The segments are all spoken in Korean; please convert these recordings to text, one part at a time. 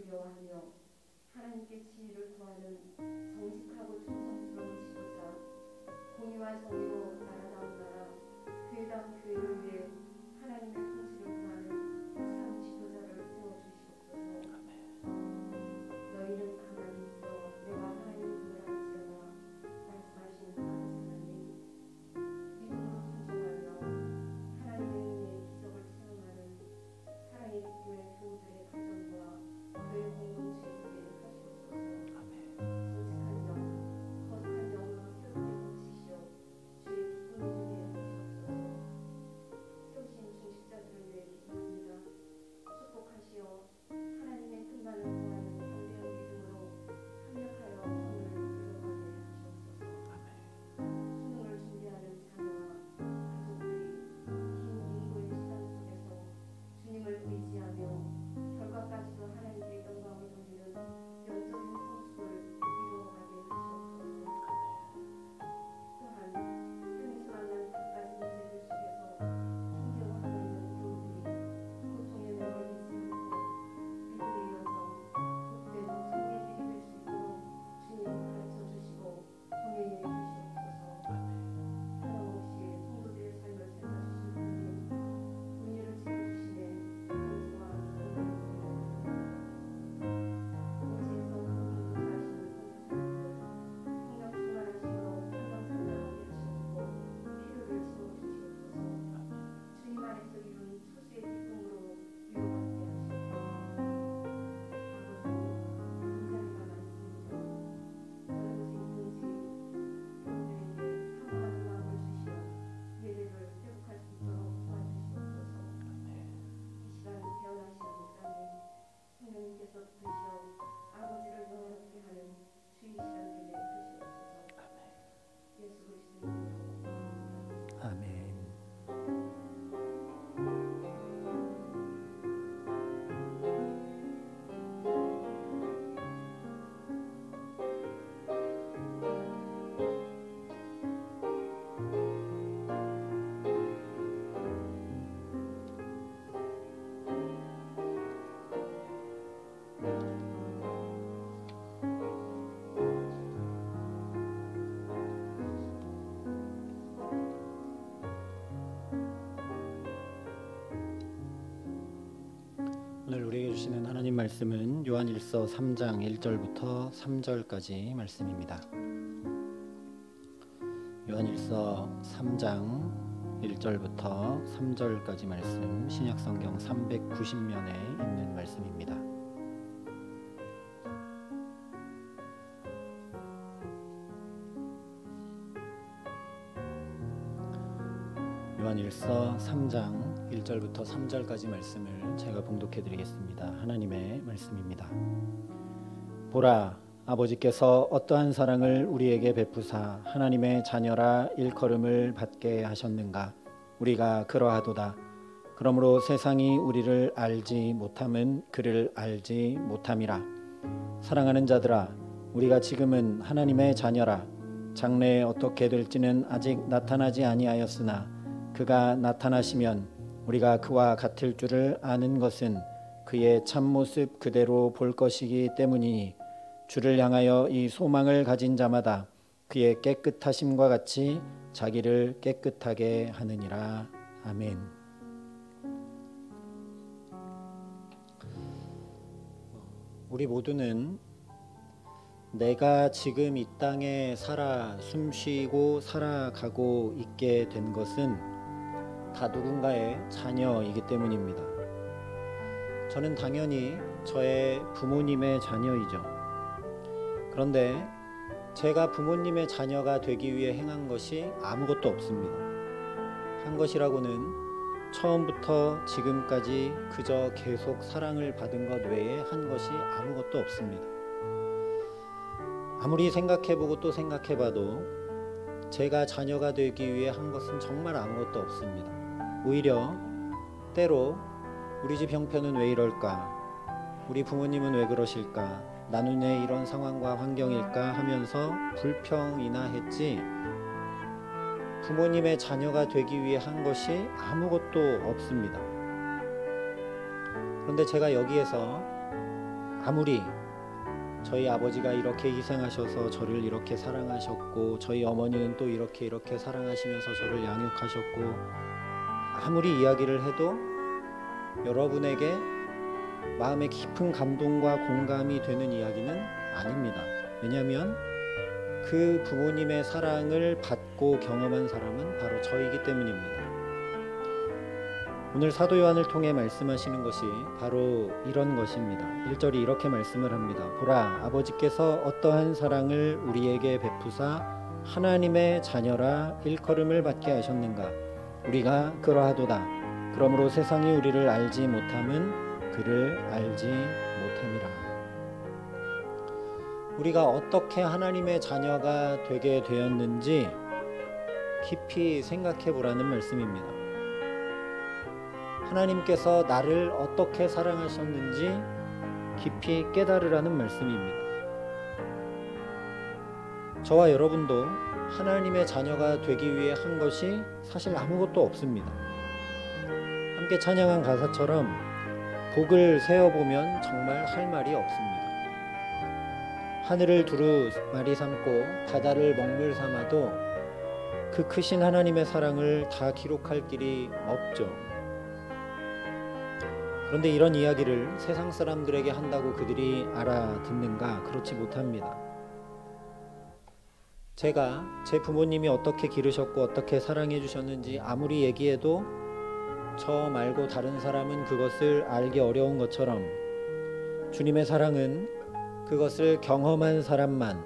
두려워하며 하나님께 지혜를 구하는 정직하고 충성스러운 지도자, 공의와 정의로 나라다운 나라, 교회다운 교회를 위해 하나님의 통치를 구하는 참 지도자를 세워주시옵소서. 너희는 가만히 있어 내가 하나님의 꿈을 알지어다 말씀하신 아버지 하나님, 믿음으로 순종하며 하나님의 은혜의 기적을 체험하는 사랑의 교회 교우들의 가정과 교회 공동체에 되게 하시옵소서. 정직한 영, 거룩한 영으로 새롭게 고치시어 주의 기쁨이 되게 하시옵소서. 세우신 중직자들을 위해 기도합니다. 축복하시어 하나님의 뜻만을 구하는 담대한 믿음으로 합력하여 선을 이루어가게 하시옵소서. 수능을 준비하는 자녀와 가족들이 긴 인고의 시간 속에서 주님을 의지하며 결과까지도 하나님께 영광을 돌리는 영적인 성숙을 이루어가게 하시옵소서. 또한 삶에서 만난 갖가지 문제들 속에서 힘겨워하고 있는 교우들이 고통에 매몰리지 않고 믿음의 여정, 복된 성의 길이 될 수 있도록 주님 가르쳐 주시고 동행해 주시옵소서. 하나없이 성도들의 삶을 살려주신 하나님, 은혜를 채워주시네 감사와 기쁨을 드립니다. 오지에서 공동도사하시는 성사사님들 생각 충만하심으로 한정산나하게 하시옵고 필요를 채워주시옵소서. 주님 안에서 이룬 초수의 기쁨으로 위로받게 하시옵소서. 아버지, 빈자리가 많습니다. 젊으신 동지 교우들에게 사모하는 마음을 주시어 예배를 회복할 수 있도록 도와주시옵소서. 이 시간 태어나신 목사님, 성령님께서 부르시어 아버지를 영화롭게 하는 주의 시간 되게 하시옵소서. 예수 그리스도의 이름으로 아멘. 오늘 우리에게 주시는 하나님 말씀은 요한일서 3장 1절부터 3절까지 말씀입니다. 요한일서 3장 1절부터 3절까지 말씀, 신약성경 390면에 있는 말씀입니다. 요한일서 3장 1절부터 3절까지 말씀을 제가 봉독해 드리겠습니다. 하나님의 말씀입니다. 보라, 아버지께서 어떠한 사랑을 우리에게 베푸사 하나님의 자녀라 일컬음을 받게 하셨는가. 우리가 그러하도다. 그러므로 세상이 우리를 알지 못함은 그를 알지 못함이라. 사랑하는 자들아, 우리가 지금은 하나님의 자녀라. 장래에 어떻게 될지는 아직 나타나지 아니하였으나 그가 나타나시면 우리가 그와 같을 줄을 아는 것은 그의 참모습 그대로 볼 것이기 때문이니 주를 향하여 이 소망을 가진 자마다 그의 깨끗하심과 같이 자기를 깨끗하게 하느니라. 아멘. 우리 모두는 내가 지금 이 땅에 살아 숨쉬고 살아가고 있게 된 것은 다 누군가의 자녀이기 때문입니다. 저는 당연히 저의 부모님의 자녀이죠. 그런데 제가 부모님의 자녀가 되기 위해 행한 것이 아무것도 없습니다. 한 것이라고는 처음부터 지금까지 그저 계속 사랑을 받은 것 외에 한 것이 아무것도 없습니다. 아무리 생각해보고 또 생각해봐도 제가 자녀가 되기 위해 한 것은 정말 아무것도 없습니다. 오히려 때로 우리 집 형편은 왜 이럴까? 우리 부모님은 왜 그러실까? 나는 왜 이런 상황과 환경일까? 하면서 불평이나 했지 부모님의 자녀가 되기 위해 한 것이 아무것도 없습니다. 그런데 제가 여기에서 아무리 저희 아버지가 이렇게 희생하셔서 저를 이렇게 사랑하셨고 저희 어머니는 또 이렇게 사랑하시면서 저를 양육하셨고 아무리 이야기를 해도 여러분에게 마음에 깊은 감동과 공감이 되는 이야기는 아닙니다. 왜냐하면 그 부모님의 사랑을 받고 경험한 사람은 바로 저이기 때문입니다. 오늘 사도 요한을 통해 말씀하시는 것이 바로 이런 것입니다. 1절이 이렇게 말씀을 합니다. 보라, 아버지께서 어떠한 사랑을 우리에게 베푸사 하나님의 자녀라 일컬음을 받게 하셨는가. 우리가 그러하도다. 그러므로 세상이 우리를 알지 못함은 그를 알지 못함이라. 우리가 어떻게 하나님의 자녀가 되게 되었는지 깊이 생각해 보라는 말씀입니다. 하나님께서 나를 어떻게 사랑하셨는지 깊이 깨달으라는 말씀입니다. 저와 여러분도 하나님의 자녀가 되기 위해 한 것이 사실 아무것도 없습니다. 함께 찬양한 가사처럼 복을 세어보면 정말 할 말이 없습니다. 하늘을 두루 마리 삼고 바다를 먹물 삼아도 그 크신 하나님의 사랑을 다 기록할 길이 없죠. 그런데 이런 이야기를 세상 사람들에게 한다고 그들이 알아듣는가? 그렇지 못합니다. 제가 제 부모님이 어떻게 기르셨고 어떻게 사랑해 주셨는지 아무리 얘기해도 저 말고 다른 사람은 그것을 알기 어려운 것처럼 주님의 사랑은 그것을 경험한 사람만,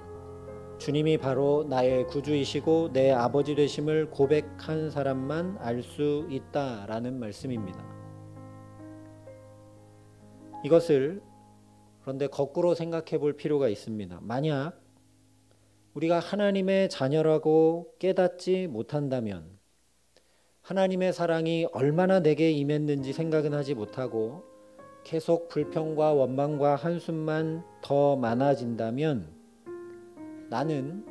주님이 바로 나의 구주이시고 내 아버지 되심을 고백한 사람만 알 수 있다라는 말씀입니다. 이것을 그런데 거꾸로 생각해 볼 필요가 있습니다. 만약 우리가 하나님의 자녀라고 깨닫지 못한다면 하나님의 사랑이 얼마나 내게 임했는지 생각은 하지 못하고 계속 불평과 원망과 한숨만 더 많아진다면 나는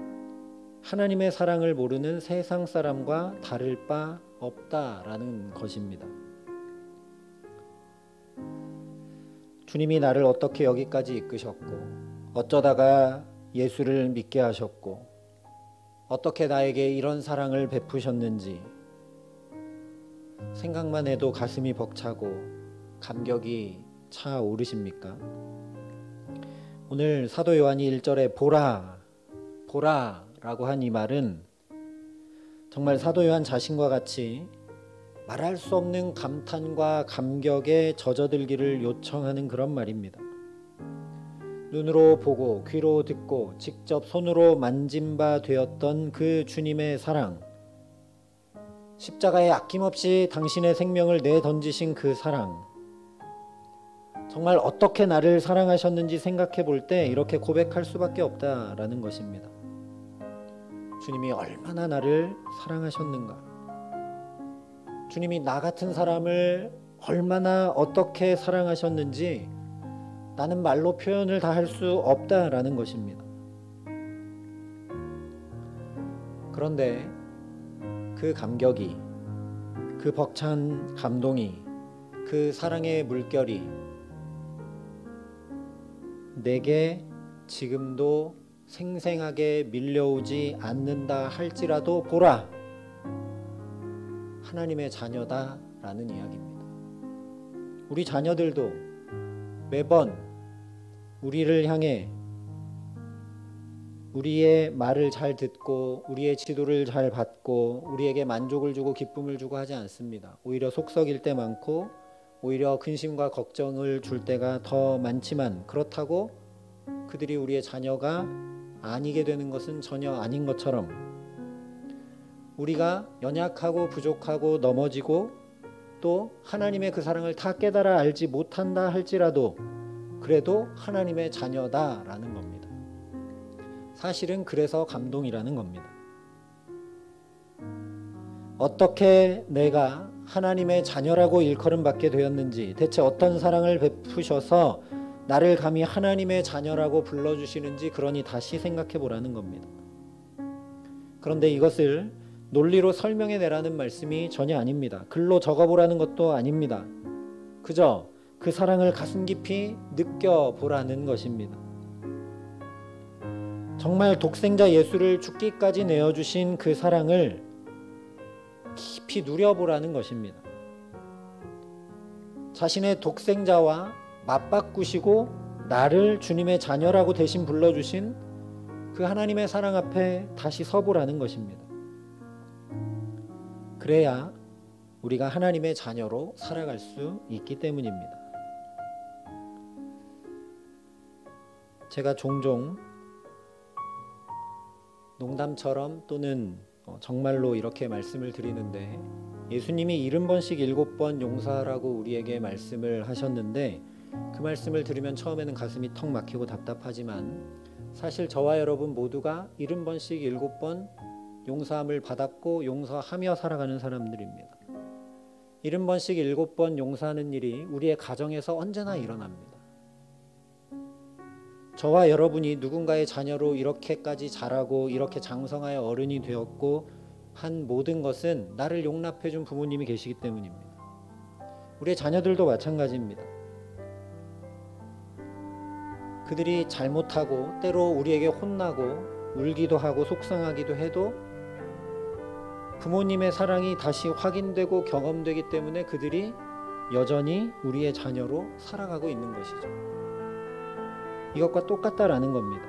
하나님의 사랑을 모르는 세상 사람과 다를 바 없다라는 것입니다. 주님이 나를 어떻게 여기까지 이끄셨고 어쩌다가 예수를 믿게 하셨고 어떻게 나에게 이런 사랑을 베푸셨는지 생각만 해도 가슴이 벅차고 감격이 차오르십니까? 오늘 사도 요한이 1절에 보라, 보라 라고 한 이 말은 정말 사도 요한 자신과 같이 말할 수 없는 감탄과 감격에 젖어들기를 요청하는 그런 말입니다. 눈으로 보고 귀로 듣고 직접 손으로 만진 바 되었던 그 주님의 사랑, 십자가에 아낌없이 당신의 생명을 내던지신 그 사랑, 정말 어떻게 나를 사랑하셨는지 생각해 볼 때 이렇게 고백할 수밖에 없다라는 것입니다. 주님이 얼마나 나를 사랑하셨는가, 주님이 나 같은 사람을 얼마나 어떻게 사랑하셨는지 나는 말로 표현을 다 할 수 없다라는 것입니다. 그런데 그 감격이, 그 벅찬 감동이, 그 사랑의 물결이 내게 지금도 생생하게 밀려오지 않는다 할지라도 보라, 하나님의 자녀다 라는 이야기입니다. 우리 자녀들도 매번 우리를 향해 우리의 말을 잘 듣고 우리의 지도를 잘 받고 우리에게 만족을 주고 기쁨을 주고 하지 않습니다. 오히려 속썩일 때 많고 오히려 근심과 걱정을 줄 때가 더 많지만 그렇다고 그들이 우리의 자녀가 아니게 되는 것은 전혀 아닌 것처럼 우리가 연약하고 부족하고 넘어지고 또 하나님의 그 사랑을 다 깨달아 알지 못한다 할지라도 그래도 하나님의 자녀다라는 겁니다. 사실은 그래서 감동이라는 겁니다. 어떻게 내가 하나님의 자녀라고 일컬음 받게 되었는지, 대체 어떤 사랑을 베푸셔서 나를 감히 하나님의 자녀라고 불러주시는지 그러니 다시 생각해 보라는 겁니다. 그런데 이것을 논리로 설명해 내라는 말씀이 전혀 아닙니다. 글로 적어보라는 것도 아닙니다. 그저 그 사랑을 가슴 깊이 느껴보라는 것입니다. 정말 독생자 예수를 죽기까지 내어주신 그 사랑을 깊이 누려보라는 것입니다. 자신의 독생자와 맞바꾸시고 나를 주님의 자녀라고 대신 불러주신 그 하나님의 사랑 앞에 다시 서보라는 것입니다. 그래야 우리가 하나님의 자녀로 살아갈 수 있기 때문입니다. 제가 종종 농담처럼 또는 정말로 이렇게 말씀을 드리는데, 예수님이 70번씩 7번 용서하라고 우리에게 말씀을 하셨는데, 그 말씀을 들으면 처음에는 가슴이 턱 막히고 답답하지만 사실 저와 여러분 모두가 70번씩 7번 용서함을 받았고 용서하며 살아가는 사람들입니다. 70번씩 7번 용서하는 일이 우리의 가정에서 언제나 일어납니다. 저와 여러분이 누군가의 자녀로 이렇게까지 자라고 이렇게 장성하여 어른이 되었고 한 모든 것은 나를 용납해 준 부모님이 계시기 때문입니다. 우리의 자녀들도 마찬가지입니다. 그들이 잘못하고 때로 우리에게 혼나고 울기도 하고 속상하기도 해도 부모님의 사랑이 다시 확인되고 경험되기 때문에 그들이 여전히 우리의 자녀로 살아가고 있는 것이죠. 이것과 똑같다라는 겁니다.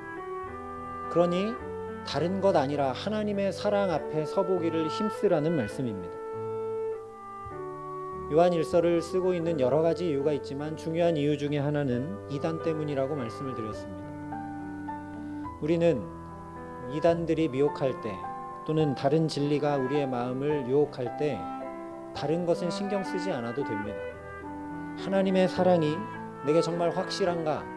그러니 다른 것 아니라 하나님의 사랑 앞에 서보기를 힘쓰라는 말씀입니다. 요한일서를 쓰고 있는 여러 가지 이유가 있지만 중요한 이유 중에 하나는 이단 때문이라고 말씀을 드렸습니다. 우리는 이단들이 미혹할 때 또는 다른 진리가 우리의 마음을 유혹할 때 다른 것은 신경 쓰지 않아도 됩니다. 하나님의 사랑이 내게 정말 확실한가?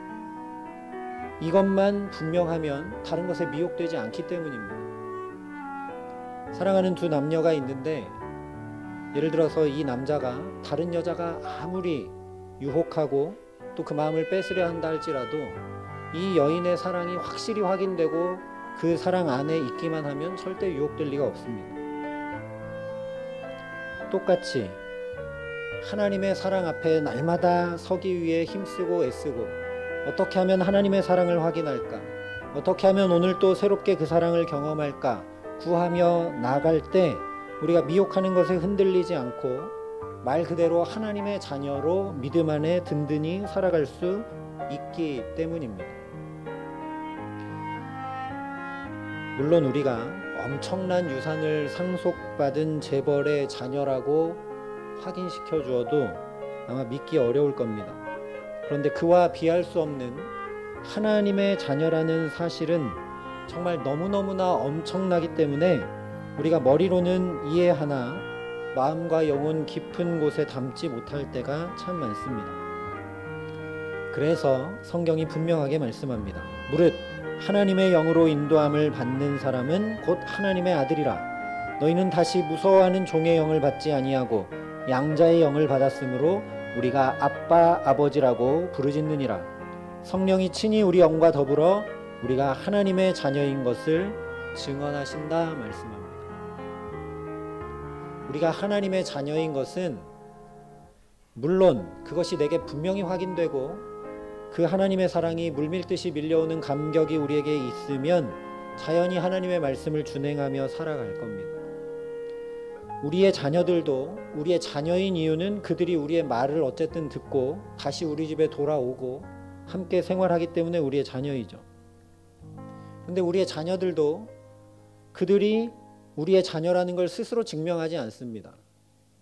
이것만 분명하면 다른 것에 미혹되지 않기 때문입니다. 사랑하는 두 남녀가 있는데 예를 들어서 이 남자가 다른 여자가 아무리 유혹하고 또 그 마음을 뺏으려 한다 할지라도 이 여인의 사랑이 확실히 확인되고 그 사랑 안에 있기만 하면 절대 유혹될 리가 없습니다. 똑같이 하나님의 사랑 앞에 날마다 서기 위해 힘쓰고 애쓰고 어떻게 하면 하나님의 사랑을 확인할까? 어떻게 하면 오늘 또 새롭게 그 사랑을 경험할까? 구하며 나아갈 때 우리가 미혹하는 것에 흔들리지 않고 말 그대로 하나님의 자녀로 믿음 안에 든든히 살아갈 수 있기 때문입니다. 물론 우리가 엄청난 유산을 상속받은 재벌의 자녀라고 확인시켜 주어도 아마 믿기 어려울 겁니다. 그런데 그와 비할 수 없는 하나님의 자녀라는 사실은 정말 너무너무나 엄청나기 때문에 우리가 머리로는 이해하나 마음과 영혼 깊은 곳에 담지 못할 때가 참 많습니다. 그래서 성경이 분명하게 말씀합니다. 무릇 하나님의 영으로 인도함을 받는 사람은 곧 하나님의 아들이라. 너희는 다시 무서워하는 종의 영을 받지 아니하고 양자의 영을 받았으므로 우리가 아빠 아버지라고 부르짖느니라. 성령이 친히 우리 영과 더불어 우리가 하나님의 자녀인 것을 증언하신다 말씀합니다. 우리가 하나님의 자녀인 것은 물론 그것이 내게 분명히 확인되고 그 하나님의 사랑이 물밀듯이 밀려오는 감격이 우리에게 있으면 자연히 하나님의 말씀을 준행하며 살아갈 겁니다. 우리의 자녀들도 우리의 자녀인 이유는 그들이 우리의 말을 어쨌든 듣고 다시 우리 집에 돌아오고 함께 생활하기 때문에 우리의 자녀이죠. 그런데 우리의 자녀들도 그들이 우리의 자녀라는 걸 스스로 증명하지 않습니다.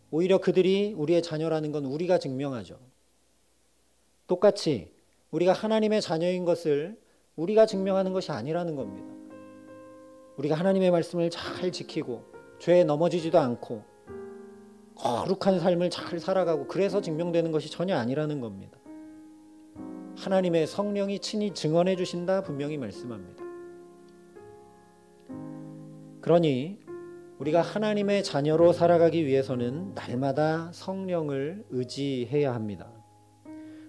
오히려 그들이 우리의 자녀라는 건 우리가 증명하죠. 똑같이 우리가 하나님의 자녀인 것을 우리가 증명하는 것이 아니라는 겁니다. 우리가 하나님의 말씀을 잘 지키고 죄에 넘어지지도 않고 거룩한 삶을 잘 살아가고 그래서 증명되는 것이 전혀 아니라는 겁니다. 하나님의 성령이 친히 증언해 주신다 분명히 말씀합니다. 그러니 우리가 하나님의 자녀로 살아가기 위해서는 날마다 성령을 의지해야 합니다.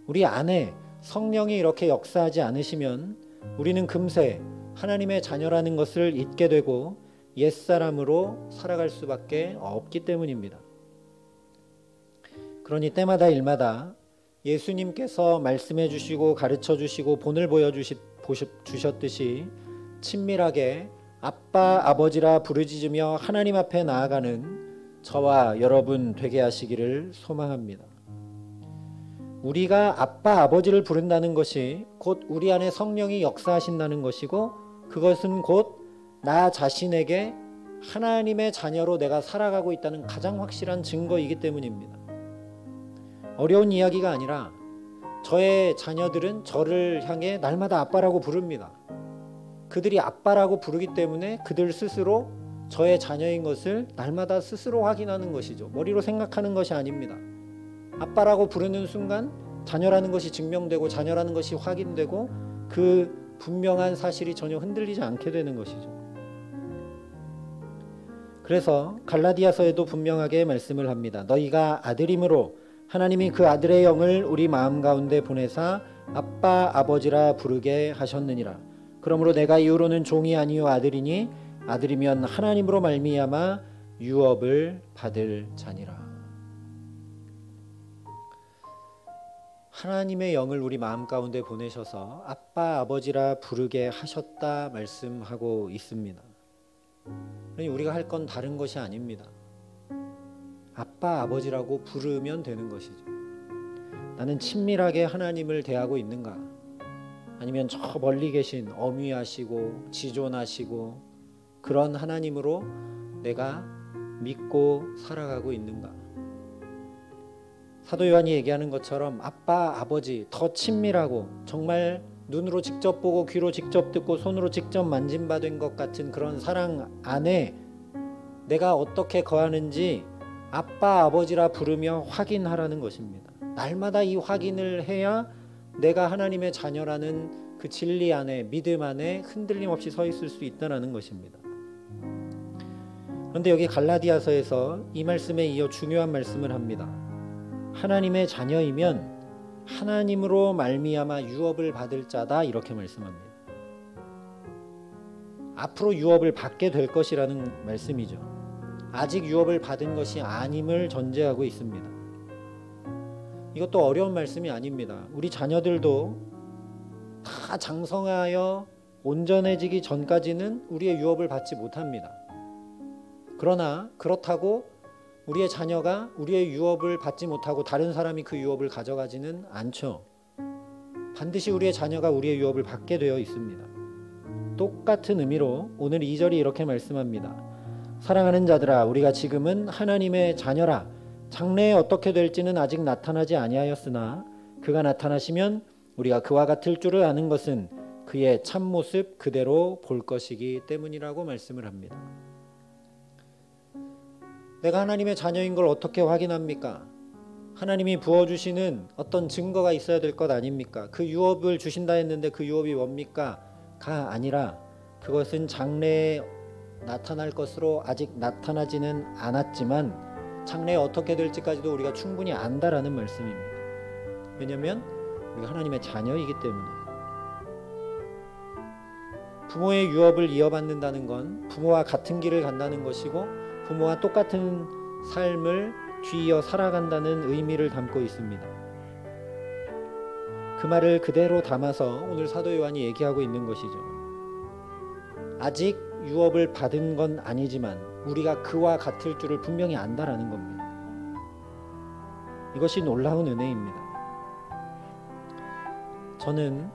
우리 안에 성령이 이렇게 역사하지 않으시면 우리는 금세 하나님의 자녀라는 것을 잊게 되고 옛사람으로 살아갈 수밖에 없기 때문입니다. 그러니 때마다 일마다 예수님께서 말씀해 주시고 가르쳐 주시고 본을 보여주셨듯이 친밀하게 아빠 아버지라 부르짖으며 하나님 앞에 나아가는 저와 여러분 되게 하시기를 소망합니다. 우리가 아빠 아버지를 부른다는 것이 곧 우리 안에 성령이 역사하신다는 것이고, 그것은 곧 나 자신에게 하나님의 자녀로 내가 살아가고 있다는 가장 확실한 증거이기 때문입니다. 어려운 이야기가 아니라 저의 자녀들은 저를 향해 날마다 아빠라고 부릅니다. 그들이 아빠라고 부르기 때문에 그들 스스로 저의 자녀인 것을 날마다 스스로 확인하는 것이죠. 머리로 생각하는 것이 아닙니다. 아빠라고 부르는 순간 자녀라는 것이 증명되고 자녀라는 것이 확인되고 그 분명한 사실이 전혀 흔들리지 않게 되는 것이죠. 그래서 갈라디아서에도 분명하게 말씀을 합니다. 너희가 아들임으로 하나님이 그 아들의 영을 우리 마음 가운데 보내사 아빠 아버지라 부르게 하셨느니라. 그러므로 내가 이후로는 종이 아니요 아들이니 아들이면 하나님으로 말미암아 유업을 받을 자니라. 하나님의 영을 우리 마음 가운데 보내셔서 아빠 아버지라 부르게 하셨다 말씀하고 있습니다. 그러니 우리가 할 건 다른 것이 아닙니다. 아빠 아버지라고 부르면 되는 것이죠. 나는 친밀하게 하나님을 대하고 있는가? 아니면 저 멀리 계신 어미하시고 지존하시고 그런 하나님으로 내가 믿고 살아가고 있는가? 사도 요한이 얘기하는 것처럼 아빠 아버지 더 친밀하고 정말 눈으로 직접 보고 귀로 직접 듣고 손으로 직접 만짐받은 것 같은 그런 사랑 안에 내가 어떻게 거하는지 아빠 아버지라 부르며 확인하라는 것입니다. 날마다 이 확인을 해야 내가 하나님의 자녀라는 그 진리 안에, 믿음 안에 흔들림 없이 서 있을 수 있다는 것입니다. 그런데 여기 갈라디아서에서 이 말씀에 이어 중요한 말씀을 합니다. 하나님의 자녀이면 하나님으로 말미암아 유업을 받을 자다, 이렇게 말씀합니다. 앞으로 유업을 받게 될 것이라는 말씀이죠. 아직 유업을 받은 것이 아님을 전제하고 있습니다. 이것도 어려운 말씀이 아닙니다. 우리 자녀들도 다 장성하여 온전해지기 전까지는 우리의 유업을 받지 못합니다. 그러나 그렇다고 우리의 자녀가 우리의 유업을 받지 못하고 다른 사람이 그 유업을 가져가지는 않죠. 반드시 우리의 자녀가 우리의 유업을 받게 되어 있습니다. 똑같은 의미로 오늘 2절이 이렇게 말씀합니다. 사랑하는 자들아, 우리가 지금은 하나님의 자녀라. 장래에 어떻게 될지는 아직 나타나지 아니하였으나 그가 나타나시면 우리가 그와 같을 줄을 아는 것은 그의 참모습 그대로 볼 것이기 때문이라고 말씀을 합니다. 내가 하나님의 자녀인 걸 어떻게 확인합니까? 하나님이 부어주시는 어떤 증거가 있어야 될 것 아닙니까? 그 유업을 주신다 했는데 그 유업이 뭡니까? 가 아니라 그것은 장래에 나타날 것으로 아직 나타나지는 않았지만 장래에 어떻게 될지까지도 우리가 충분히 안다라는 말씀입니다. 왜냐하면 우리가 하나님의 자녀이기 때문에. 부모의 유업을 이어받는다는 건 부모와 같은 길을 간다는 것이고 부모와 똑같은 삶을 뒤이어 살아간다는 의미를 담고 있습니다. 그 말을 그대로 담아서 오늘 사도 요한이 얘기하고 있는 것이죠. 아직 유업을 받은 건 아니지만 우리가 그와 같을 줄을 분명히 안다라는 겁니다. 이것이 놀라운 은혜입니다. 저는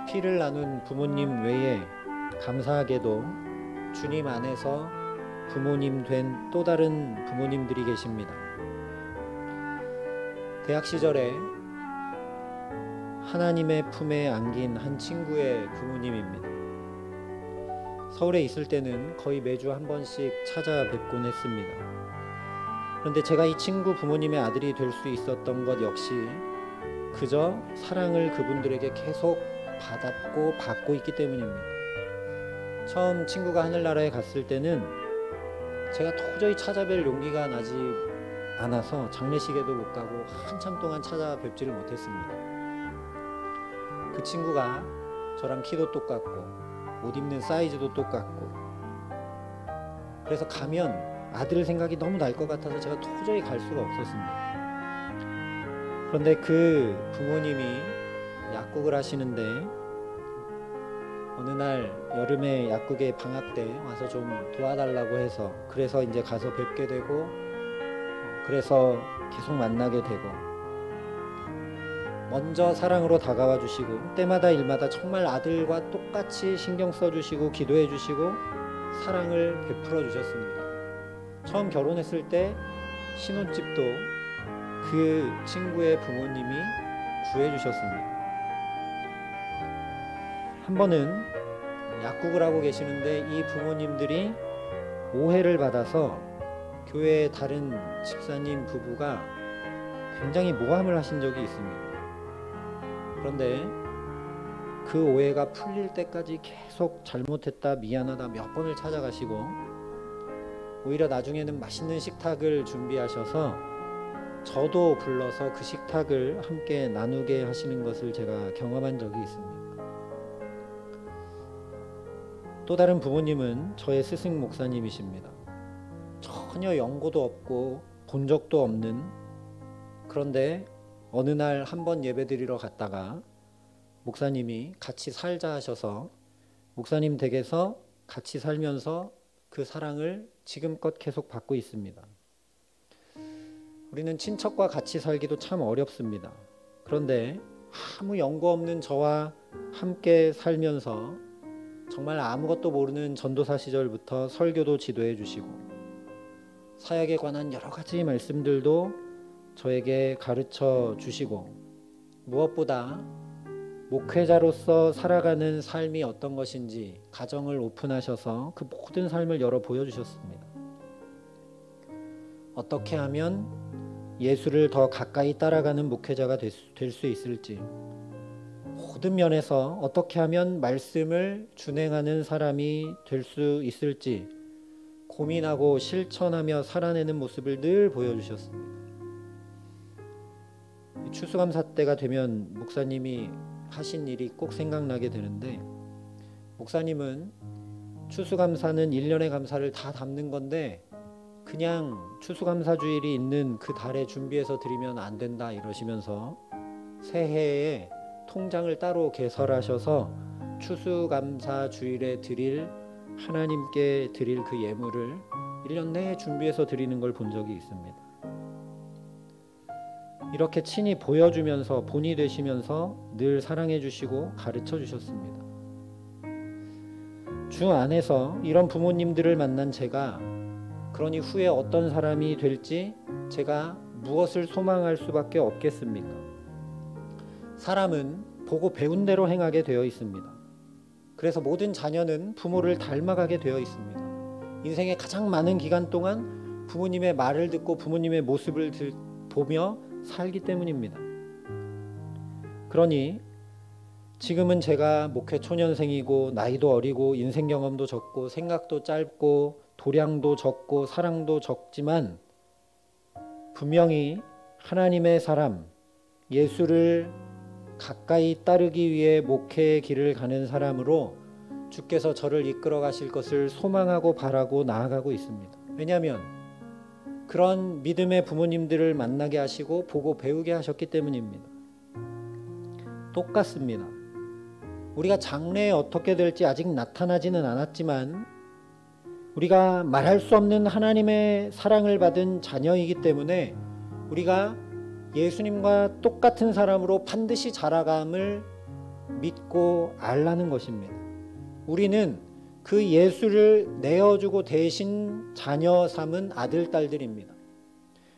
피를 나눈 부모님 외에 감사하게도 주님 안에서 부모님 된 또 다른 부모님들이 계십니다. 대학 시절에 하나님의 품에 안긴 한 친구의 부모님입니다. 서울에 있을 때는 거의 매주 한 번씩 찾아뵙곤 했습니다. 그런데 제가 이 친구 부모님의 아들이 될 수 있었던 것 역시 그저 사랑을 그분들에게 계속 받았고 받고 있기 때문입니다. 처음 친구가 하늘나라에 갔을 때는 제가 도저히 찾아뵐 용기가 나지 않아서 장례식에도 못 가고 한참 동안 찾아뵙지를 못했습니다. 그 친구가 저랑 키도 똑같고 옷 입는 사이즈도 똑같고 그래서 가면 아들 생각이 너무 날 것 같아서 제가 도저히 갈 수가 없었습니다. 그런데 그 부모님이 약국을 하시는데 어느 날 여름에 약국에 방학 때 와서 좀 도와달라고 해서, 그래서 이제 가서 뵙게 되고, 그래서 계속 만나게 되고, 먼저 사랑으로 다가와 주시고, 때마다 일마다 정말 아들과 똑같이 신경 써주시고 기도해 주시고 사랑을 베풀어 주셨습니다. 처음 결혼했을 때 신혼집도 그 친구의 부모님이 구해 주셨습니다. 한 번은 약국을 하고 계시는데 이 부모님들이 오해를 받아서 교회의 다른 집사님 부부가 굉장히 모함을 하신 적이 있습니다. 그런데 그 오해가 풀릴 때까지 계속 잘못했다, 미안하다 몇 번을 찾아가시고, 오히려 나중에는 맛있는 식탁을 준비하셔서 저도 불러서 그 식탁을 함께 나누게 하시는 것을 제가 경험한 적이 있습니다. 또 다른 부모님은 저의 스승 목사님이십니다. 전혀 연고도 없고 본 적도 없는, 그런데 어느 날 한 번 예배 드리러 갔다가 목사님이 같이 살자 하셔서 목사님 댁에서 같이 살면서 그 사랑을 지금껏 계속 받고 있습니다. 우리는 친척과 같이 살기도 참 어렵습니다. 그런데 아무 연고 없는 저와 함께 살면서 정말 아무것도 모르는 전도사 시절부터 설교도 지도해 주시고 사역에 관한 여러 가지 말씀들도 저에게 가르쳐 주시고, 무엇보다 목회자로서 살아가는 삶이 어떤 것인지 가정을 오픈하셔서 그 모든 삶을 열어 보여주셨습니다. 어떻게 하면 예수를 더 가까이 따라가는 목회자가 될 수 있을지, 모든 면에서 어떻게 하면 말씀을 준행하는 사람이 될 수 있을지 고민하고 실천하며 살아내는 모습을 늘 보여주셨습니다. 추수감사 때가 되면 목사님이 하신 일이 꼭 생각나게 되는데, 목사님은 추수감사는 1년의 감사를 다 담는 건데 그냥 추수감사 주일이 있는 그 달에 준비해서 드리면 안 된다 이러시면서 새해에 통장을 따로 개설하셔서 추수감사 주일에 드릴, 하나님께 드릴 그 예물을 1년 내에 준비해서 드리는 걸 본 적이 있습니다. 이렇게 친히 보여주면서 본이 되시면서 늘 사랑해 주시고 가르쳐 주셨습니다. 주 안에서 이런 부모님들을 만난 제가, 그러니 후에 어떤 사람이 될지 제가 무엇을 소망할 수밖에 없겠습니까? 사람은 보고 배운 대로 행하게 되어 있습니다. 그래서 모든 자녀는 부모를 닮아가게 되어 있습니다. 인생의 가장 많은 기간 동안 부모님의 말을 듣고 부모님의 모습을 보며 살기 때문입니다. 그러니 지금은 제가 목회 초년생이고 나이도 어리고 인생 경험도 적고 생각도 짧고 도량도 적고 사랑도 적지만 분명히 하나님의 사람, 예수를 가까이 따르기 위해 목회의 길을 가는 사람으로 주께서 저를 이끌어 가실 것을 소망하고 바라고 나아가고 있습니다. 왜냐하면 그런 믿음의 부모님들을 만나게 하시고 보고 배우게 하셨기 때문입니다. 똑같습니다. 우리가 장래에 어떻게 될지 아직 나타나지는 않았지만 우리가 말할 수 없는 하나님의 사랑을 받은 자녀이기 때문에 우리가 예수님과 똑같은 사람으로 반드시 자라감을 믿고 알라는 것입니다. 우리는 그 예수를 내어주고 대신 자녀 삼은 아들, 딸들입니다.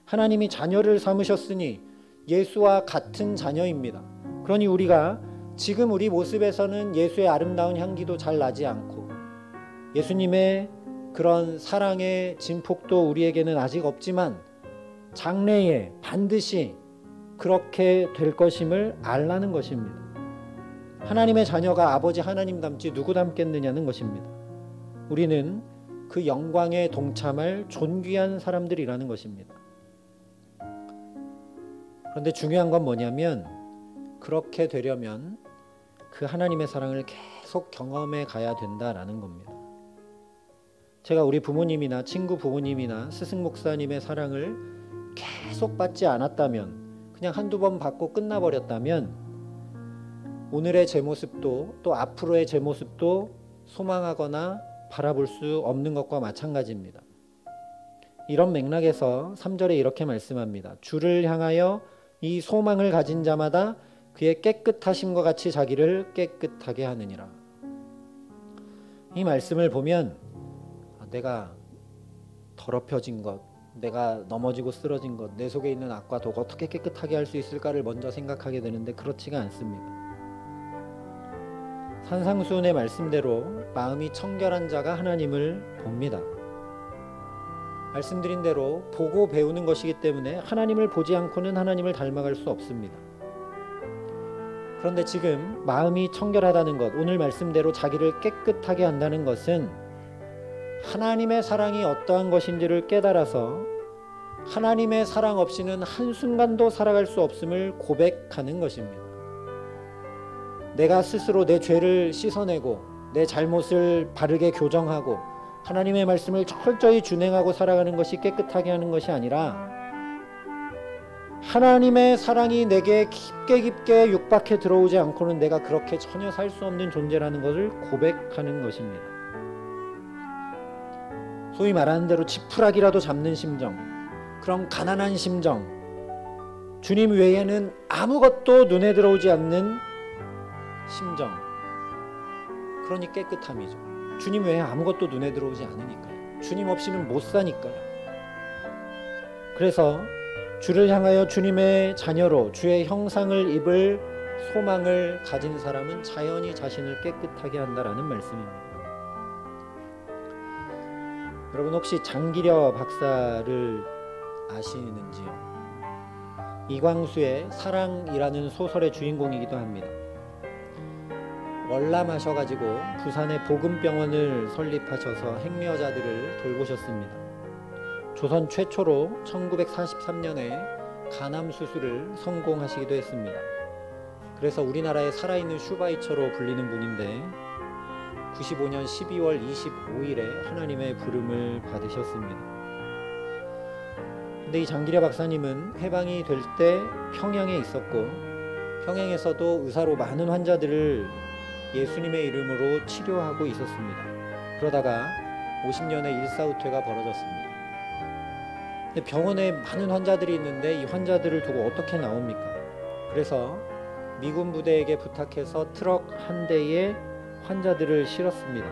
하나님이 자녀를 삼으셨으니 예수와 같은 자녀입니다. 그러니 우리가 지금 우리 모습에서는 예수의 아름다운 향기도 잘 나지 않고 예수님의 그런 사랑의 진폭도 우리에게는 아직 없지만 장래에 반드시 그렇게 될 것임을 알라는 것입니다. 하나님의 자녀가 아버지 하나님 닮지 누구 닮겠느냐는 것입니다. 우리는 그 영광에 동참할 존귀한 사람들이라는 것입니다. 그런데 중요한 건 뭐냐면 그렇게 되려면 그 하나님의 사랑을 계속 경험해 가야 된다라는 겁니다. 제가 우리 부모님이나 친구 부모님이나 스승 목사님의 사랑을 계속 받지 않았다면 그냥 한두 번 받고 끝나버렸다면 오늘의 제 모습도 또 앞으로의 제 모습도 소망하거나 바라볼 수 없는 것과 마찬가지입니다. 이런 맥락에서 3절에 이렇게 말씀합니다. 주를 향하여 이 소망을 가진 자마다 그의 깨끗하심과 같이 자기를 깨끗하게 하느니라. 이 말씀을 보면 내가 더럽혀진 것, 내가 넘어지고 쓰러진 것, 내 속에 있는 악과 독 어떻게 깨끗하게 할 수 있을까를 먼저 생각하게 되는데 그렇지가 않습니다. 산상수훈의 말씀대로 마음이 청결한 자가 하나님을 봅니다. 말씀드린 대로 보고 배우는 것이기 때문에 하나님을 보지 않고는 하나님을 닮아갈 수 없습니다. 그런데 지금 마음이 청결하다는 것, 오늘 말씀대로 자기를 깨끗하게 한다는 것은 하나님의 사랑이 어떠한 것인지를 깨달아서 하나님의 사랑 없이는 한순간도 살아갈 수 없음을 고백하는 것입니다. 내가 스스로 내 죄를 씻어내고 내 잘못을 바르게 교정하고 하나님의 말씀을 철저히 준행하고 살아가는 것이 깨끗하게 하는 것이 아니라 하나님의 사랑이 내게 깊게 육박해 들어오지 않고는 내가 그렇게 전혀 살 수 없는 존재라는 것을 고백하는 것입니다. 소위 말하는 대로 지푸라기라도 잡는 심정, 그런 가난한 심정, 주님 외에는 아무것도 눈에 들어오지 않는 심정, 그러니 깨끗함이죠. 주님 외에 아무것도 눈에 들어오지 않으니까요. 주님 없이는 못 사니까요. 그래서 주를 향하여 주님의 자녀로 주의 형상을 입을 소망을 가진 사람은 자연히 자신을 깨끗하게 한다라는 말씀입니다. 여러분 혹시 장기려 박사를 아시는지요? 이광수의 사랑이라는 소설의 주인공이기도 합니다. 월남하셔가지고 부산에 복음병원을 설립하셔서 행여자들을 돌보셨습니다. 조선 최초로 1943년에 간암 수술을 성공하시기도 했습니다. 그래서 우리나라의 살아있는 슈바이처로 불리는 분인데 95년 12월 25일에 하나님의 부름을 받으셨습니다. 근데 이 장기려 박사님은 해방이 될 때 평양에 있었고 평양에서도 의사로 많은 환자들을 예수님의 이름으로 치료하고 있었습니다. 그러다가 50년의 일사후퇴가 벌어졌습니다. 근데 병원에 많은 환자들이 있는데 이 환자들을 두고 어떻게 나옵니까? 그래서 미군 부대에게 부탁해서 트럭 한 대에 환자들을 실었습니다.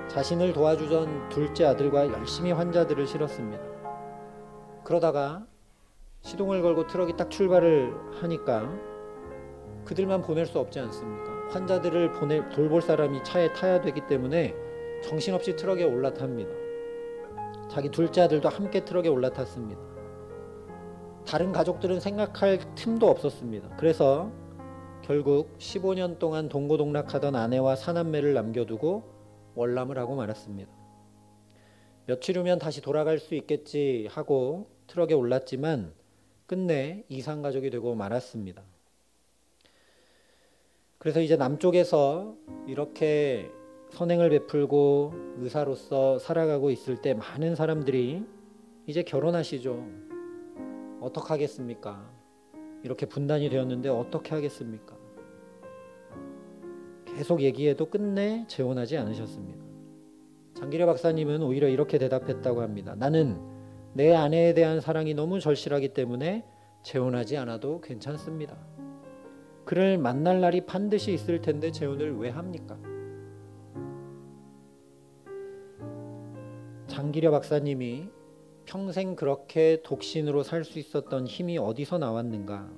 자신을 도와주던 둘째 아들과 열심히 환자들을 실었습니다. 그러다가 시동을 걸고 트럭이 딱 출발을 하니까 그들만 보낼 수 없지 않습니까? 환자들을 돌볼 사람이 차에 타야 되기 때문에 정신없이 트럭에 올라탑니다. 자기 둘째 아들도 함께 트럭에 올라탔습니다. 다른 가족들은 생각할 틈도 없었습니다. 그래서 결국 15년 동안 동고동락하던 아내와 사남매를 남겨두고 월남을 하고 말았습니다. 며칠 후면 다시 돌아갈 수 있겠지 하고 트럭에 올랐지만 끝내 이산가족이 되고 말았습니다. 그래서 이제 남쪽에서 이렇게 선행을 베풀고 의사로서 살아가고 있을 때 많은 사람들이 이제 결혼하시죠. 어떡하겠습니까? 이렇게 분단이 되었는데 어떻게 하겠습니까? 계속 얘기해도 끝내 재혼하지 않으셨습니다. 장기려 박사님은 오히려 이렇게 대답했다고 합니다. 나는 내 아내에 대한 사랑이 너무 절실하기 때문에 재혼하지 않아도 괜찮습니다. 그를 만날 날이 반드시 있을 텐데 재혼을 왜 합니까? 장기려 박사님이 평생 그렇게 독신으로 살 수 있었던 힘이 어디서 나왔는가?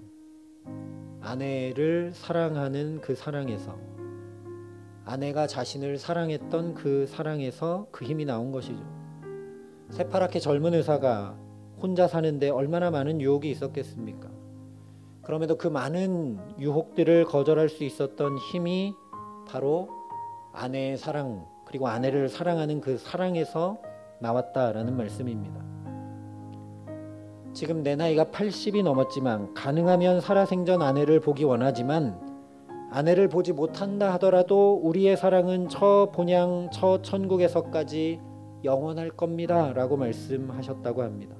아내를 사랑하는 그 사랑에서, 아내가 자신을 사랑했던 그 사랑에서 그 힘이 나온 것이죠. 새파랗게 젊은 의사가 혼자 사는데 얼마나 많은 유혹이 있었겠습니까? 그럼에도 그 많은 유혹들을 거절할 수 있었던 힘이 바로 아내의 사랑, 그리고 아내를 사랑하는 그 사랑에서 나왔다라는 말씀입니다. 지금 내 나이가 80이 넘었지만 가능하면 살아생전 아내를 보기 원하지만 아내를 보지 못한다 하더라도 우리의 사랑은 저 본향 저 천국에서까지 영원할 겁니다 라고 말씀하셨다고 합니다.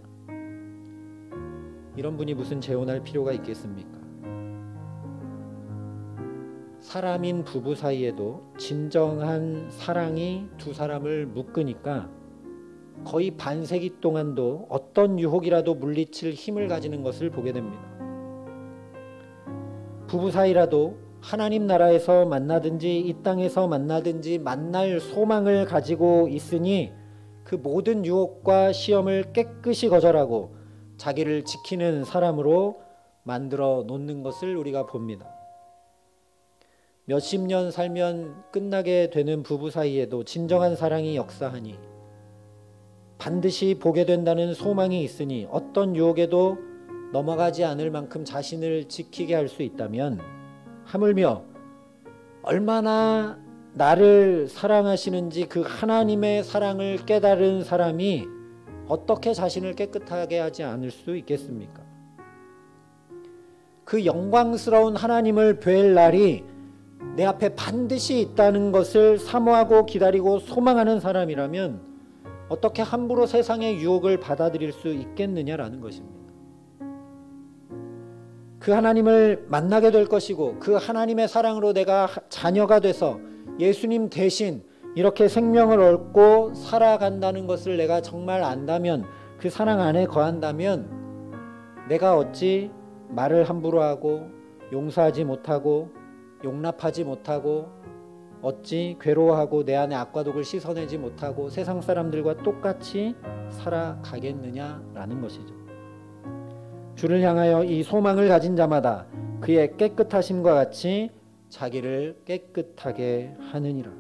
이런 분이 무슨 재혼할 필요가 있겠습니까? 사람인 부부 사이에도 진정한 사랑이 두 사람을 묶으니까 거의 반세기 동안도 어떤 유혹이라도 물리칠 힘을 가지는 것을 보게 됩니다. 부부 사이라도 하나님 나라에서 만나든지 이 땅에서 만나든지 만날 소망을 가지고 있으니 그 모든 유혹과 시험을 깨끗이 거절하고 자기를 지키는 사람으로 만들어 놓는 것을 우리가 봅니다. 몇십 년 살면 끝나게 되는 부부 사이에도 진정한 사랑이 역사하니 반드시 보게 된다는 소망이 있으니 어떤 유혹에도 넘어가지 않을 만큼 자신을 지키게 할 수 있다면 하물며 얼마나 나를 사랑하시는지 그 하나님의 사랑을 깨달은 사람이 어떻게 자신을 깨끗하게 하지 않을 수 있겠습니까? 그 영광스러운 하나님을 뵐 날이 내 앞에 반드시 있다는 것을 사모하고 기다리고 소망하는 사람이라면 어떻게 함부로 세상의 유혹을 받아들일 수 있겠느냐라는 것입니다. 그 하나님을 만나게 될 것이고 그 하나님의 사랑으로 내가 자녀가 돼서 예수님 대신 이렇게 생명을 얻고 살아간다는 것을 내가 정말 안다면, 그 사랑 안에 거한다면 내가 어찌 말을 함부로 하고 용서하지 못하고 용납하지 못하고 어찌 괴로워하고 내 안에 악과 독을 씻어내지 못하고 세상 사람들과 똑같이 살아가겠느냐라는 것이죠. 주를 향하여 이 소망을 가진 자마다 그의 깨끗하심과 같이 자기를 깨끗하게 하느니라.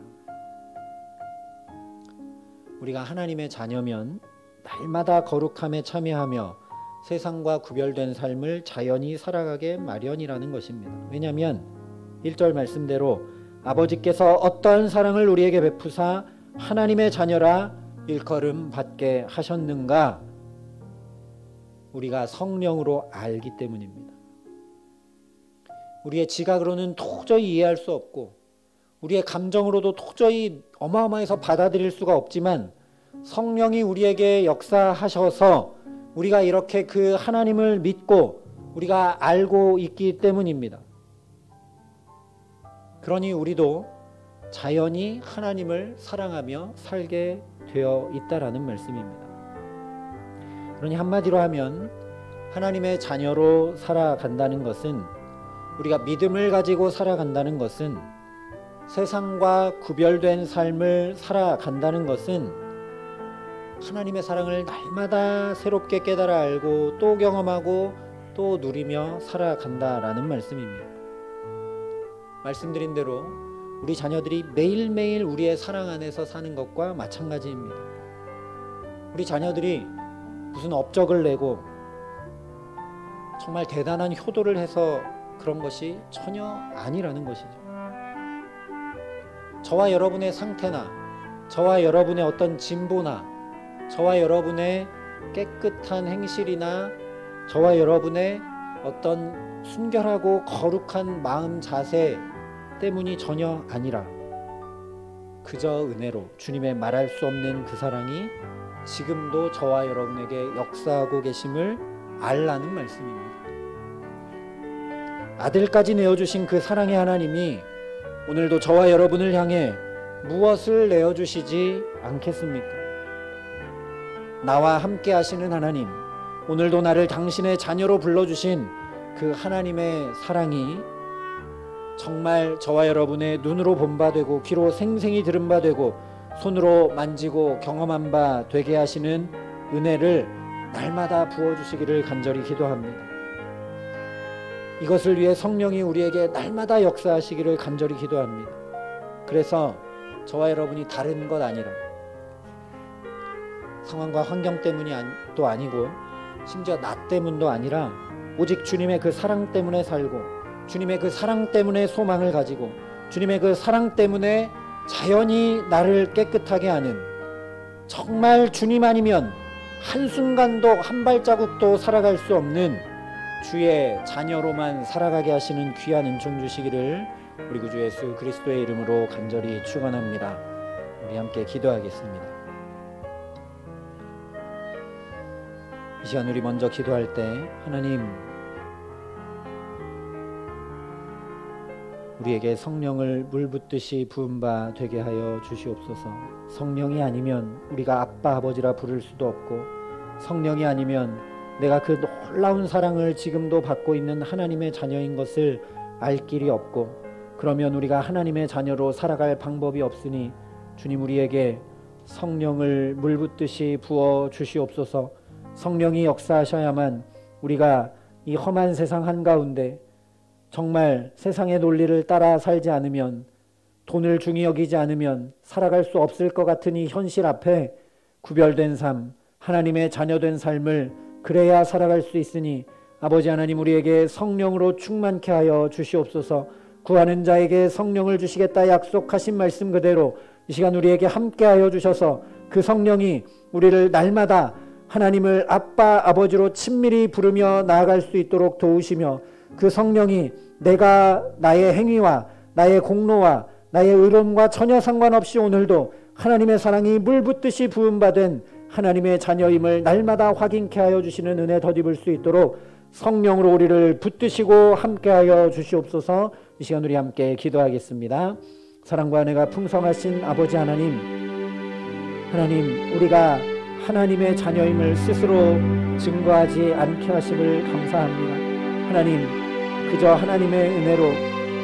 우리가 하나님의 자녀면 날마다 거룩함에 참여하며 세상과 구별된 삶을 자연히 살아가게 마련이라는 것입니다. 왜냐하면 1절 말씀대로 아버지께서 어떠한 사랑을 우리에게 베푸사 하나님의 자녀라 일컬음 받게 하셨는가, 우리가 성령으로 알기 때문입니다. 우리의 지각으로는 도저히 이해할 수 없고 우리의 감정으로도 도저히 어마어마해서 받아들일 수가 없지만 성령이 우리에게 역사하셔서 우리가 이렇게 그 하나님을 믿고 우리가 알고 있기 때문입니다. 그러니 우리도 자연히 하나님을 사랑하며 살게 되어 있다라는 말씀입니다. 그러니 한마디로 하면 하나님의 자녀로 살아간다는 것은, 우리가 믿음을 가지고 살아간다는 것은, 세상과 구별된 삶을 살아간다는 것은 하나님의 사랑을 날마다 새롭게 깨달아 알고 또 경험하고 또 누리며 살아간다라는 말씀입니다. 말씀드린 대로 우리 자녀들이 매일매일 우리의 사랑 안에서 사는 것과 마찬가지입니다. 우리 자녀들이 무슨 업적을 내고 정말 대단한 효도를 해서 그런 것이 전혀 아니라는 것이죠. 저와 여러분의 상태나 저와 여러분의 어떤 진보나 저와 여러분의 깨끗한 행실이나 저와 여러분의 어떤 순결하고 거룩한 마음 자세 때문이 전혀 아니라 그저 은혜로 주님의 말할 수 없는 그 사랑이 지금도 저와 여러분에게 역사하고 계심을 알라는 말씀입니다. 아들까지 내어주신 그 사랑의 하나님이 오늘도 저와 여러분을 향해 무엇을 내어주시지 않겠습니까? 나와 함께 하시는 하나님, 오늘도 나를 당신의 자녀로 불러주신 그 하나님의 사랑이 정말 저와 여러분의 눈으로 본 바 되고 귀로 생생히 들은 바 되고 손으로 만지고 경험한 바 되게 하시는 은혜를 날마다 부어주시기를 간절히 기도합니다. 이것을 위해 성령이 우리에게 날마다 역사하시기를 간절히 기도합니다. 그래서 저와 여러분이 다른 것 아니라 상황과 환경 때문이 또 아니고 심지어 나 때문도 아니라 오직 주님의 그 사랑 때문에 살고 주님의 그 사랑 때문에 소망을 가지고 주님의 그 사랑 때문에 자연히 나를 깨끗하게 하는, 정말 주님 아니면 한순간도 한 발자국도 살아갈 수 없는 주의 자녀로만 살아가게 하시는 귀한 은총 주시기를 우리 구주 예수 그리스도의 이름으로 간절히 축원합니다. 우리 함께 기도하겠습니다. 이 시간 우리 먼저 기도할 때 하나님, 우리에게 성령을 물 붓듯이 부은 바 되게 하여 주시옵소서. 성령이 아니면 우리가 아빠 아버지라 부를 수도 없고, 성령이 아니면 내가 그 놀라운 사랑을 지금도 받고 있는 하나님의 자녀인 것을 알 길이 없고, 그러면 우리가 하나님의 자녀로 살아갈 방법이 없으니 주님, 우리에게 성령을 물 붓듯이 부어 주시옵소서. 성령이 역사하셔야만 우리가 이 험한 세상 한가운데 정말 세상의 논리를 따라 살지 않으면, 돈을 중히 여기지 않으면 살아갈 수 없을 것 같은 이 현실 앞에 구별된 삶, 하나님의 자녀된 삶을 그래야 살아갈 수 있으니 아버지 하나님, 우리에게 성령으로 충만케 하여 주시옵소서. 구하는 자에게 성령을 주시겠다 약속하신 말씀 그대로 이 시간 우리에게 함께 하여 주셔서 그 성령이 우리를 날마다 하나님을 아빠 아버지로 친밀히 부르며 나아갈 수 있도록 도우시며, 그 성령이 내가 나의 행위와 나의 공로와 나의 의론과 전혀 상관없이 오늘도 하나님의 사랑이 물 붓듯이 부음받은 하나님의 자녀임을 날마다 확인케 하여 주시는 은혜 덧입을 수 있도록 성령으로 우리를 붙드시고 함께하여 주시옵소서. 이 시간 우리 함께 기도하겠습니다. 사랑과 은혜가 풍성하신 아버지 하나님, 하나님, 우리가 하나님의 자녀임을 스스로 증거하지 않게 하심을 감사합니다. 하나님, 그저 하나님의 은혜로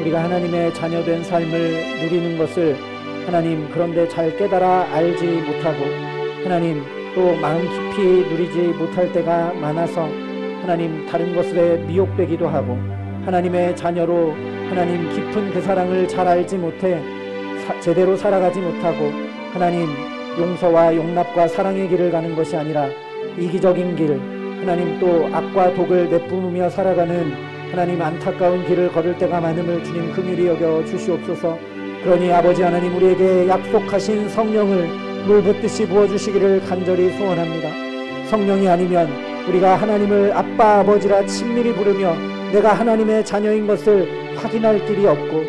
우리가 하나님의 자녀된 삶을 누리는 것을 하나님, 그런데 잘 깨달아 알지 못하고 하나님, 또 마음 깊이 누리지 못할 때가 많아서 하나님, 다른 것에 미혹되기도 하고 하나님의 자녀로 하나님 깊은 그 사랑을 잘 알지 못해 제대로 살아가지 못하고 하나님, 용서와 용납과 사랑의 길을 가는 것이 아니라 이기적인 길, 하나님, 또 악과 독을 내뿜으며 살아가는 하나님 안타까운 길을 걸을 때가 많음을 주님 긍휼히 여겨 주시옵소서. 그러니 아버지 하나님, 우리에게 약속하신 성령을 물 붓듯이 부어주시기를 간절히 소원합니다. 성령이 아니면 우리가 하나님을 아빠 아버지라 친밀히 부르며 내가 하나님의 자녀인 것을 확인할 길이 없고,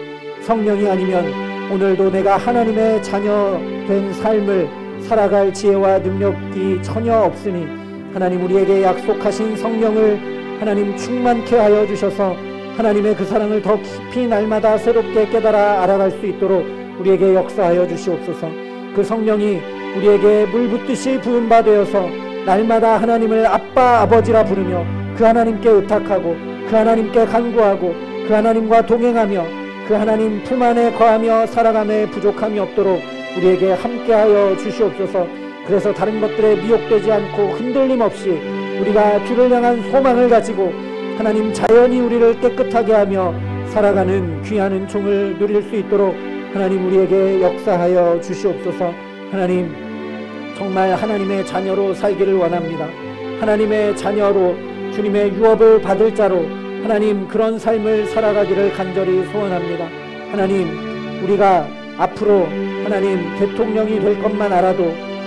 성령이 아니면 오늘도 내가 하나님의 자녀 된 삶을 살아갈 지혜와 능력이 전혀 없으니 하나님, 우리에게 약속하신 성령을 하나님 충만케 하여 주셔서 하나님의 그 사랑을 더 깊이 날마다 새롭게 깨달아 알아갈 수 있도록 우리에게 역사하여 주시옵소서. 그 성령이 우리에게 물 붓듯이 부은 바 되어서 날마다 하나님을 아빠 아버지라 부르며 그 하나님께 의탁하고 그 하나님께 간구하고 그 하나님과 동행하며 그 하나님 품 안에 거하며 살아감에 부족함이 없도록 우리에게 함께하여 주시옵소서. 그래서 다른 것들에 미혹되지 않고 흔들림 없이 우리가 주를 향한 소망을 가지고 하나님 자연히 우리를 깨끗하게 하며 살아가는 귀한 은총을 누릴 수 있도록 하나님, 우리에게 역사하여 주시옵소서. 하나님, 정말 하나님의 자녀로 살기를 원합니다. 하나님의 자녀로 주님의 유업을 받을 자로 하나님, 그런 삶을 살아가기를 간절히 소원합니다. 하나님, 우리가 앞으로 하나님 대통령이 될 것만 알아도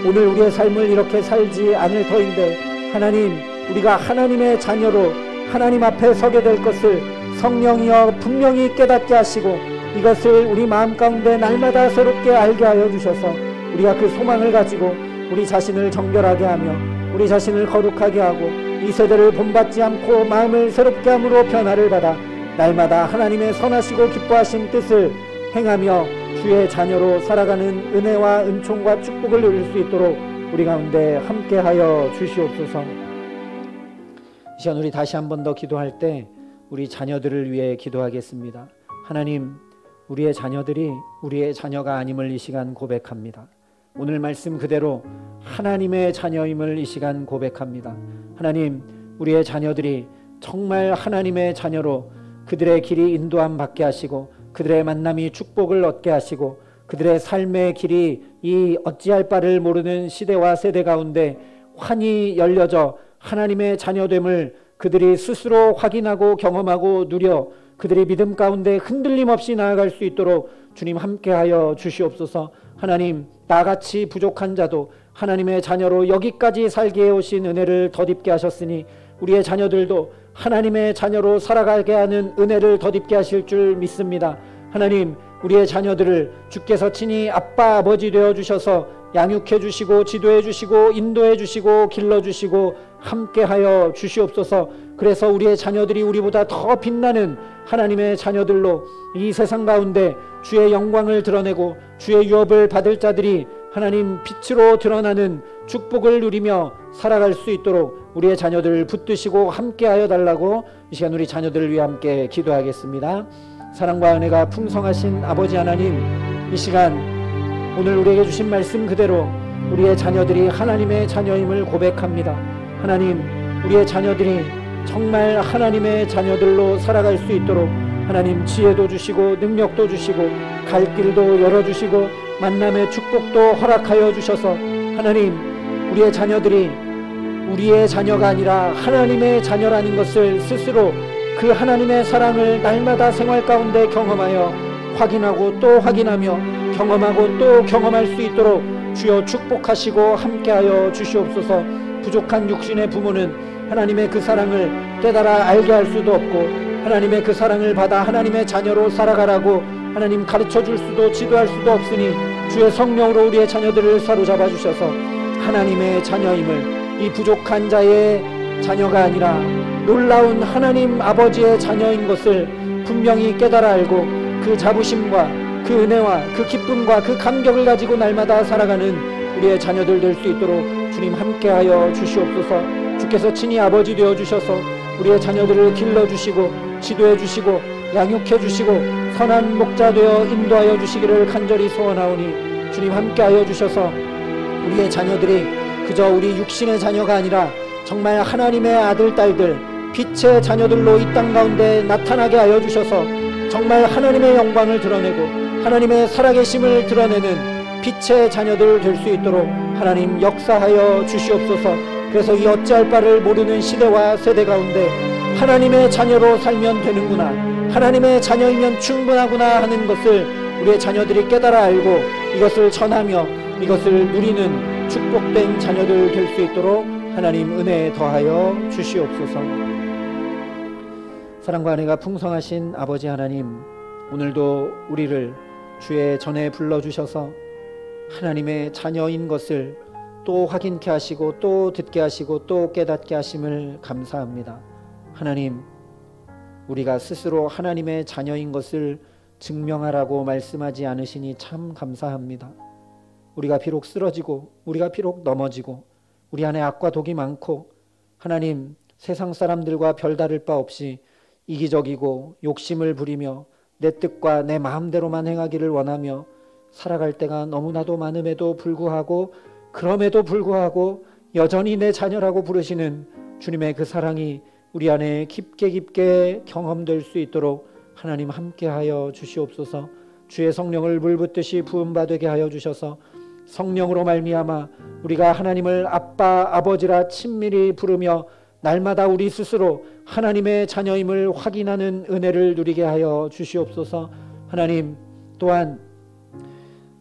오늘 우리의 삶을 이렇게 살지 않을 터인데, 하나님, 우리가 하나님의 자녀로 하나님 앞에 서게 될 것을 성령이여 분명히 깨닫게 하시고 이것을 우리 마음 가운데 날마다 새롭게 알게 하여 주셔서 우리가 그 소망을 가지고 우리 자신을 정결하게 하며 우리 자신을 거룩하게 하고 이 세대를 본받지 않고 마음을 새롭게 함으로 변화를 받아 날마다 하나님의 선하시고 기뻐하신 뜻을 행하며 주의 자녀로 살아가는 은혜와 은총과 축복을 누릴 수 있도록 우리 가운데 함께하여 주시옵소서. 이 시간 우리 다시 한 번 더 기도할 때 우리 자녀들을 위해 기도하겠습니다. 하나님, 우리의 자녀들이 우리의 자녀가 아님을 이 시간 고백합니다. 오늘 말씀 그대로 하나님의 자녀임을 이 시간 고백합니다. 하나님, 우리의 자녀들이 정말 하나님의 자녀로 그들의 길이 인도함 받게 하시고 그들의 만남이 축복을 얻게 하시고 그들의 삶의 길이 이 어찌할 바를 모르는 시대와 세대 가운데 환히 열려져 하나님의 자녀됨을 그들이 스스로 확인하고 경험하고 누려 그들의 믿음 가운데 흔들림 없이 나아갈 수 있도록 주님 함께하여 주시옵소서. 하나님, 나같이 부족한 자도 하나님의 자녀로 여기까지 살게 해오신 은혜를 덧입게 하셨으니 우리의 자녀들도 하나님의 자녀로 살아가게 하는 은혜를 덧입게 하실 줄 믿습니다. 하나님, 우리의 자녀들을 주께서 친히 아빠 아버지 되어 주셔서 양육해 주시고 지도해 주시고 인도해 주시고 길러 주시고 함께하여 주시옵소서. 그래서 우리의 자녀들이 우리보다 더 빛나는 하나님의 자녀들로 이 세상 가운데 주의 영광을 드러내고 주의 유업을 받을 자들이 하나님 빛으로 드러나는 축복을 누리며 살아갈 수 있도록 우리의 자녀들을 붙드시고 함께하여 달라고 이 시간 우리 자녀들을 위해 함께 기도하겠습니다. 사랑과 은혜가 풍성하신 아버지 하나님, 이 시간 오늘 우리에게 주신 말씀 그대로 우리의 자녀들이 하나님의 자녀임을 고백합니다. 하나님, 우리의 자녀들이 정말 하나님의 자녀들로 살아갈 수 있도록 하나님 지혜도 주시고 능력도 주시고 갈 길도 열어주시고 만남의 축복도 허락하여 주셔서 하나님, 우리의 자녀들이 우리의 자녀가 아니라 하나님의 자녀라는 것을 스스로 그 하나님의 사랑을 날마다 생활 가운데 경험하여 확인하고 또 확인하며 경험하고 또 경험할 수 있도록 주여 축복하시고 함께하여 주시옵소서. 부족한 육신의 부모는 하나님의 그 사랑을 깨달아 알게 할 수도 없고 하나님의 그 사랑을 받아 하나님의 자녀로 살아가라고 하나님 가르쳐 줄 수도 지도할 수도 없으니 주의 성령으로 우리의 자녀들을 사로잡아 주셔서 하나님의 자녀임을, 이 부족한 자의 자녀가 아니라 놀라운 하나님 아버지의 자녀인 것을 분명히 깨달아 알고 그 자부심과 그 은혜와 그 기쁨과 그 감격을 가지고 날마다 살아가는 우리의 자녀들 될 수 있도록 주님 함께하여 주시옵소서. 주께서 친히 아버지 되어 주셔서 우리의 자녀들을 길러주시고 지도해 주시고 양육해 주시고 선한 목자 되어 인도하여 주시기를 간절히 소원하오니 주님 함께하여 주셔서 우리의 자녀들이 그저 우리 육신의 자녀가 아니라 정말 하나님의 아들 딸들, 빛의 자녀들로 이 땅 가운데 나타나게 하여 주셔서 정말 하나님의 영광을 드러내고 하나님의 살아계심을 드러내는 빛의 자녀들 될 수 있도록 하나님 역사하여 주시옵소서. 그래서 이 어찌할 바를 모르는 시대와 세대 가운데 하나님의 자녀로 살면 되는구나, 하나님의 자녀이면 충분하구나 하는 것을 우리의 자녀들이 깨달아 알고 이것을 전하며 이것을 누리는 축복된 자녀들 될 수 있도록 하나님 은혜 더하여 주시옵소서. 사랑과 은혜가 풍성하신 아버지 하나님, 오늘도 우리를 주의 전에 불러주셔서 하나님의 자녀인 것을 또 확인케 하시고 또 듣게 하시고 또 깨닫게 하심을 감사합니다. 하나님, 우리가 스스로 하나님의 자녀인 것을 증명하라고 말씀하지 않으시니 참 감사합니다. 우리가 비록 쓰러지고 우리가 비록 넘어지고 우리 안에 악과 독이 많고 하나님 세상 사람들과 별다를 바 없이 이기적이고 욕심을 부리며 내 뜻과 내 마음대로만 행하기를 원하며 살아갈 때가 너무나도 많음에도 불구하고 그럼에도 불구하고 여전히 내 자녀라고 부르시는 주님의 그 사랑이 우리 안에 깊게 깊게 경험될 수 있도록 하나님 함께하여 주시옵소서. 주의 성령을 물붓듯이 부음받게 하여 주셔서 성령으로 말미암아 우리가 하나님을 아빠 아버지라 친밀히 부르며 날마다 우리 스스로 하나님의 자녀임을 확인하는 은혜를 누리게 하여 주시옵소서. 하나님 또한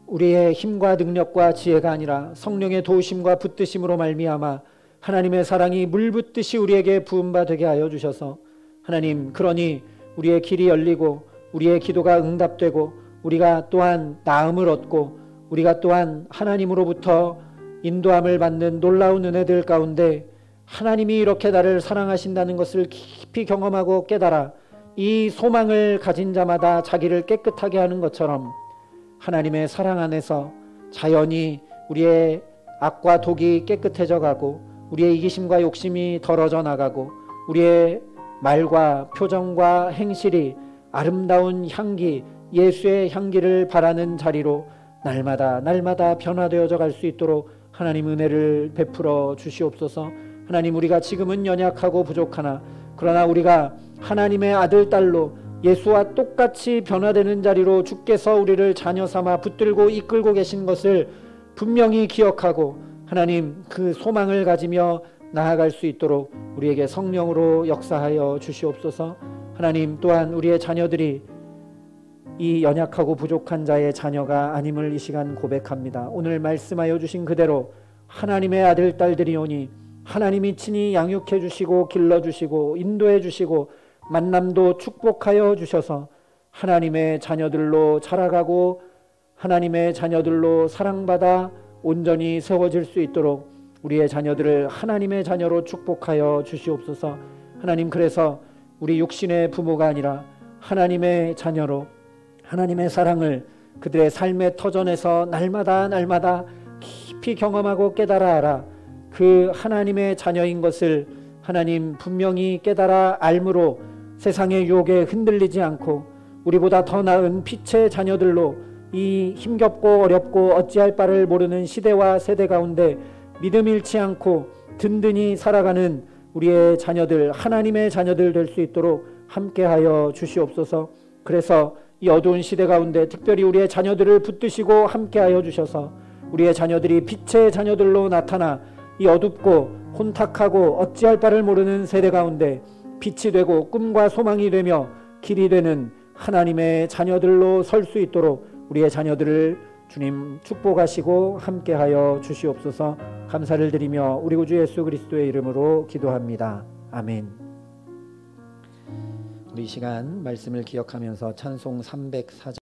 우리의 힘과 능력과 지혜가 아니라 성령의 도우심과 붙드심으로 말미암아 하나님의 사랑이 물붓듯이 우리에게 부음받게 하여 주셔서 하나님, 그러니 우리의 길이 열리고 우리의 기도가 응답되고 우리가 또한 나음을 얻고 우리가 또한 하나님으로부터 인도함을 받는 놀라운 은혜들 가운데 하나님이 이렇게 나를 사랑하신다는 것을 깊이 경험하고 깨달아 이 소망을 가진 자마다 자기를 깨끗하게 하는 것처럼 하나님의 사랑 안에서 자연히 우리의 악과 독이 깨끗해져 가고 우리의 이기심과 욕심이 덜어져 나가고 우리의 말과 표정과 행실이 아름다운 향기, 예수의 향기를 바라는 자리로 날마다 변화되어져 갈 수 있도록 하나님 은혜를 베풀어 주시옵소서. 하나님, 우리가 지금은 연약하고 부족하나 그러나 우리가 하나님의 아들 딸로 예수와 똑같이 변화되는 자리로 주께서 우리를 자녀 삼아 붙들고 이끌고 계신 것을 분명히 기억하고 하나님 그 소망을 가지며 나아갈 수 있도록 우리에게 성령으로 역사하여 주시옵소서. 하나님 또한 우리의 자녀들이 이 연약하고 부족한 자의 자녀가 아님을 이 시간 고백합니다. 오늘 말씀하여 주신 그대로 하나님의 아들 딸들이오니 하나님이 친히 양육해 주시고 길러주시고 인도해 주시고 만남도 축복하여 주셔서 하나님의 자녀들로 자라가고 하나님의 자녀들로 사랑받아 온전히 세워질 수 있도록 우리의 자녀들을 하나님의 자녀로 축복하여 주시옵소서. 하나님, 그래서 우리 육신의 부모가 아니라 하나님의 자녀로 하나님의 사랑을 그들의 삶의 터전에서 날마다 깊이 경험하고 깨달아 알아 그 하나님의 자녀인 것을 하나님 분명히 깨달아 알므로 세상의 유혹에 흔들리지 않고 우리보다 더 나은 빛의 자녀들로 이 힘겹고 어렵고 어찌할 바를 모르는 시대와 세대 가운데 믿음 잃지 않고 든든히 살아가는 우리의 자녀들, 하나님의 자녀들 될 수 있도록 함께하여 주시옵소서. 그래서 이 어두운 시대 가운데 특별히 우리의 자녀들을 붙드시고 함께하여 주셔서 우리의 자녀들이 빛의 자녀들로 나타나 이 어둡고 혼탁하고 어찌할 바를 모르는 세대 가운데 빛이 되고 꿈과 소망이 되며 길이 되는 하나님의 자녀들로 설 수 있도록 우리의 자녀들을 주님 축복하시고 함께하여 주시옵소서. 감사를 드리며 우리 구주 예수 그리스도의 이름으로 기도합니다. 아멘. 우리 이 시간 말씀을 기억하면서 찬송 304장